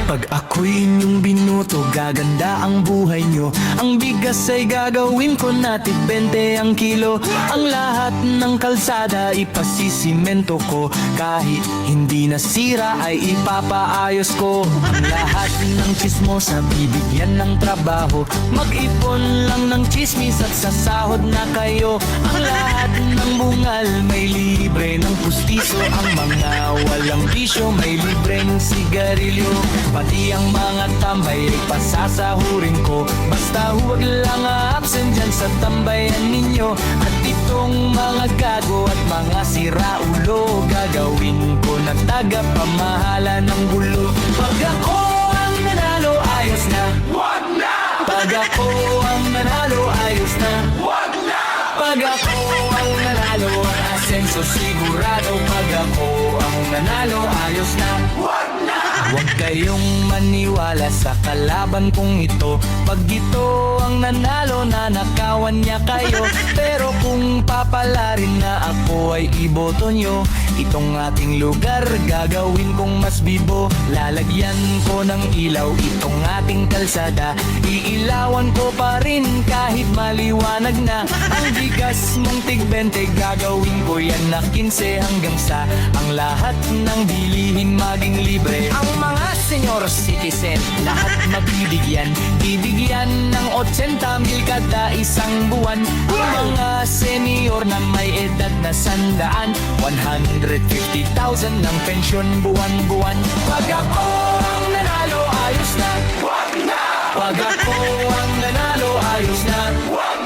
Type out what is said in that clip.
Pag ako'y inyong binuto, gaganda ang buhay nyo. Ang bigas ay gagawin ko na tig-20 ang kilo. Ang lahat ng kalsada ipasisimento ko. Kahit hindi nasira ay ipapaayos ko. Ang lahat ng chismosa bibigyan ng trabaho. Mag-ipon lang ng chismis at sasahod na kayo. Ang lahat ng bungal may libre ng pustiso. Ang mga walang bisyo may libreng sigarilyo. Pati ang mga tambay ay pasasahurin ko. Basta huwag lang absent dyan sa tambayan ninyo. At itong mga gago at mga siraulo, gagawin ko na tagapamahala ng gulo. Pag ako ang nanalo, ayos na. Wag na! Pag ako ang nanalo, ayos na. Wag na! Pag ako ang nanalo, ang asenso sigurado. Pag ako ang nanalo, ayos na. Wag na! Huwag kayong maniwala sa kalaban kong ito. Pag ito ang nanalo, nanakawan niya kayo. Pero kung papalarin na ako ay iboto nyo, itong ating lugar gagawin kong mas bibo. Lalagyan ko ng ilaw itong ating kalsada. Iilawan ko pa rin kahit maliwanag na. Ang bigas mong tig-20 gagawin ko yan na 15 hanggang sa ang lahat ng bilihin maging libre. Ang mga senior citizen lahat mabibigyan. Bibigyan ng 80,000 kada isang buwan. Ang mga senior na may edad na 100, 150,000 ng pensyon buwan-buwan. Pag ako ang nanalo, ayos na. Wag na! Pag ako ang nanalo, ayos na. Wag